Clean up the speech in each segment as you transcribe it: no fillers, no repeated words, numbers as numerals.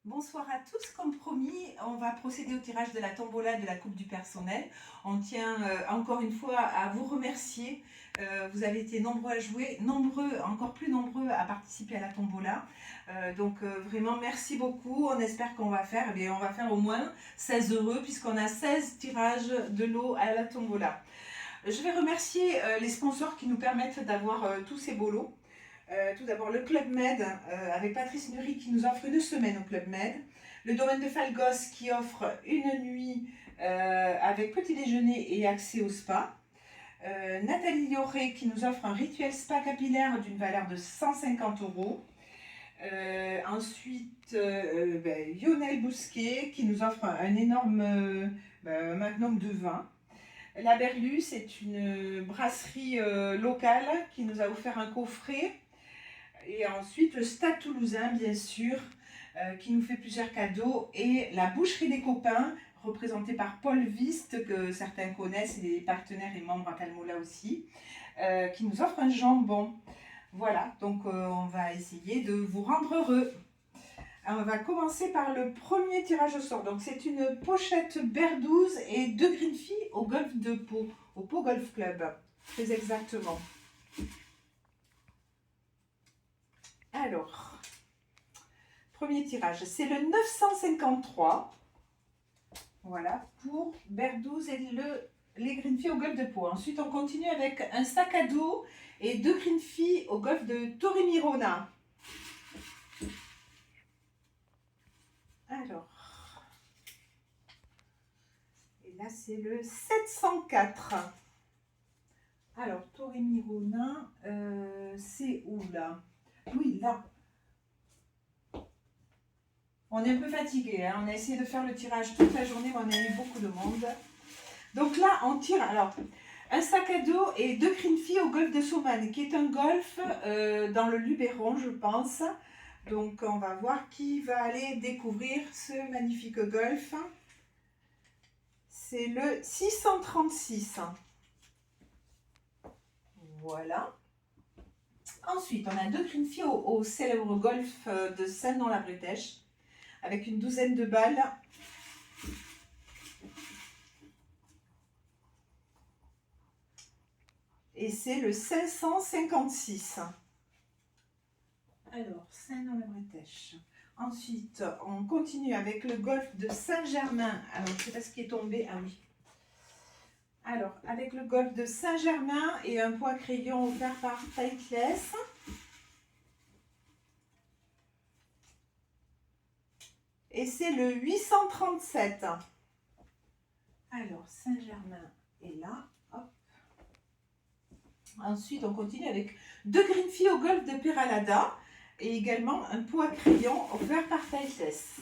Bonsoir à tous, comme promis, on va procéder au tirage de la tombola de la Coupe du personnel. On tient encore une fois à vous remercier. Vous avez été nombreux à jouer, encore plus nombreux à participer à la tombola. Vraiment merci beaucoup. On espère qu'on va faire, on va faire au moins 16 heureux puisqu'on a 16 tirages de lot à la tombola. Je vais remercier les sponsors qui nous permettent d'avoir tous ces beaux lots. Tout d'abord, le Club Med, avec Patrice Nury qui nous offre une semaine au Club Med. Le domaine de Falgos qui offre une nuit avec petit déjeuner et accès au spa. Nathalie Lioré qui nous offre un rituel spa capillaire d'une valeur de 150 €. Lionel Bousquet qui nous offre un énorme magnum de vin. La Berlue, c'est une brasserie locale qui nous a offert un coffret. Et ensuite, le Stade Toulousain, bien sûr, qui nous fait plusieurs cadeaux. Et la Boucherie des Copains, représentée par Paul Viste, que certains connaissent, et les partenaires et membres à Calmola aussi, qui nous offre un jambon. Voilà, donc on va essayer de vous rendre heureux. Alors, on va commencer par le premier tirage au sort. Donc, c'est une pochette Berdouze et 2 green fees au golf de Pau, au Pau Golf Club, très exactement. Alors, premier tirage, c'est le 953. Voilà, pour Berdouze et les green fees au golf de Pau. Ensuite, on continue avec un sac à dos et 2 green fees au golf de Torre-Mirona. Alors, et là, c'est le 704. Alors, Torre-Mirona, c'est où là? Oui, là. On est un peu fatigué, hein. On a essayé de faire le tirage toute la journée, mais on a eu beaucoup de monde. Donc là, on tire alors un sac à dos et 2 green fees au golf de Saumane, qui est un golf dans le Luberon, je pense. Donc on va voir qui va aller découvrir ce magnifique golf. C'est le 636. Voilà. Ensuite, on a 2 green fees au célèbre golf de Saint-Nom-la-Bretèche, avec une douzaine de balles. Et c'est le 556. Alors, Saint-Nom-la-Bretèche. Ensuite, on continue avec le golf de Saint-Germain. Alors, je ne sais pas ce qui est tombé. Ah oui. Alors, avec le golf de Saint-Germain et un poids crayon offert par Tightless. Et c'est le 837. Alors, Saint-Germain est là. Hop. Ensuite, on continue avec 2 green fees au golf de Peralada et également un pot à crayon offert par Tightless.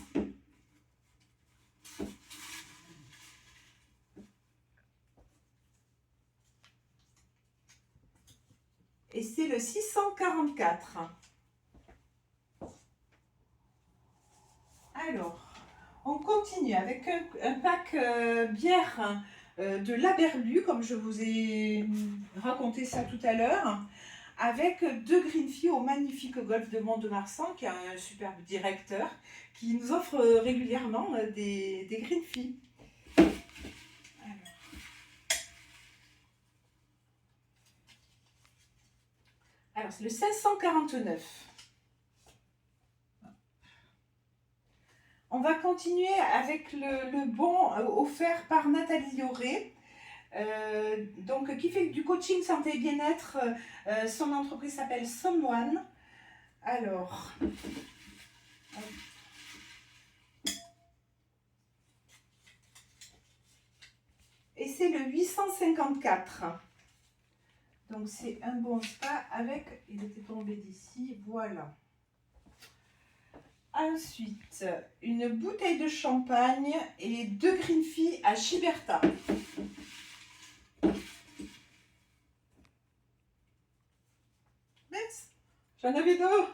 Et c'est le 644. Alors, on continue avec un pack bière de La Berlue, comme je vous ai raconté ça tout à l'heure, avec 2 green fees au magnifique golf de Mont-de-Marsan, qui a un superbe directeur, qui nous offre régulièrement des green fees. Alors, c'est le 549. On va continuer avec le bon offert par Nathalie Lioré. Qui fait du coaching santé et bien-être. Son entreprise s'appelle Someone. Alors, et c'est le 854. Donc c'est un bon spa avec, il était tombé d'ici, voilà. Ensuite, une bouteille de champagne et 2 green fees à Chiberta. Mince, j'en avais deux.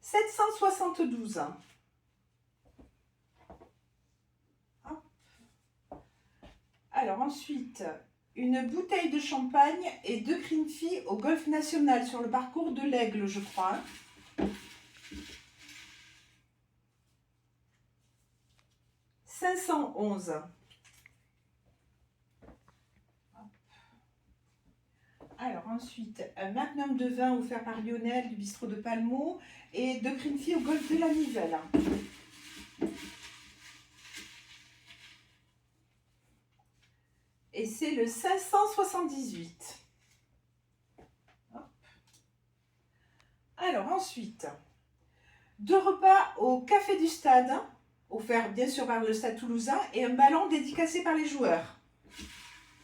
772. Alors ensuite, une bouteille de champagne et 2 Greenfee au Golf National sur le parcours de l'Aigle, je crois. 511. Alors ensuite, un magnum de vin offert par Lionel du bistrot de Palmo et 2 Greenfee au Golf de la Nivelle. Et c'est le 578. Hop. Alors ensuite, 2 repas au Café du Stade, offert bien sûr par le Stade Toulousain, et un ballon dédicacé par les joueurs.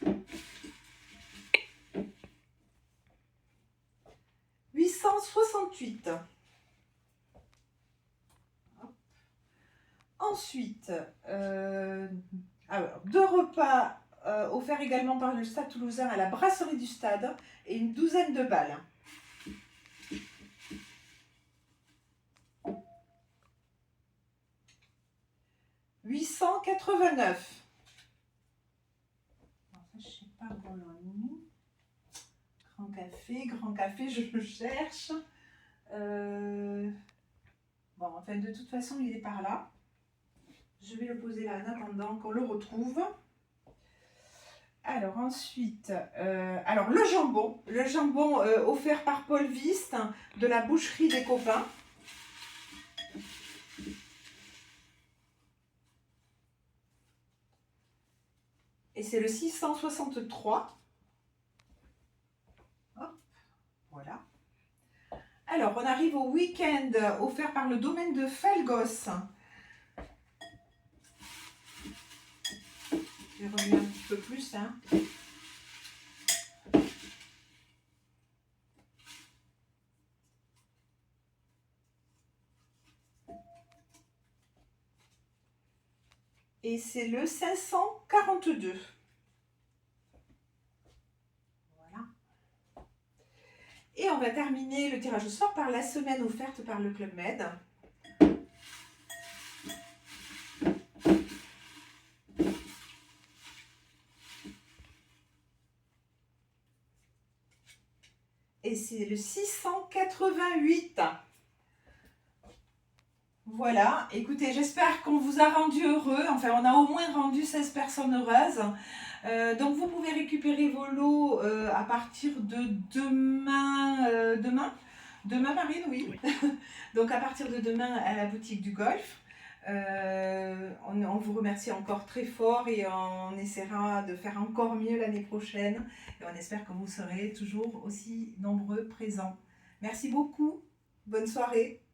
« 868. Ensuite, 2 repas offerts également par le Stade Toulousain à la brasserie du Stade et une douzaine de balles. « 889. Je ne sais pas Bologne. Grand café, je le cherche. Bon, enfin, de toute façon, il est par là. Je vais le poser là en attendant qu'on le retrouve. Alors ensuite, le jambon offert par Paul Viste de la boucherie des copains. Et c'est le 663. Hop, voilà. Alors, on arrive au week-end offert par le domaine de Falgos. Je vais revenir un petit peu plus. Hein. Et c'est le 542. Voilà. Et on va terminer le tirage au sort par la semaine offerte par le Club Med. Et c'est le 688. Voilà, écoutez, j'espère qu'on vous a rendu heureux. Enfin, on a au moins rendu 16 personnes heureuses. Donc, vous pouvez récupérer vos lots à partir de demain, Marine, oui. Donc, à partir de demain à la boutique du Golf. On vous remercie encore très fort et on essaiera de faire encore mieux l'année prochaine. Et on espère que vous serez toujours aussi nombreux présents. Merci beaucoup. Bonne soirée.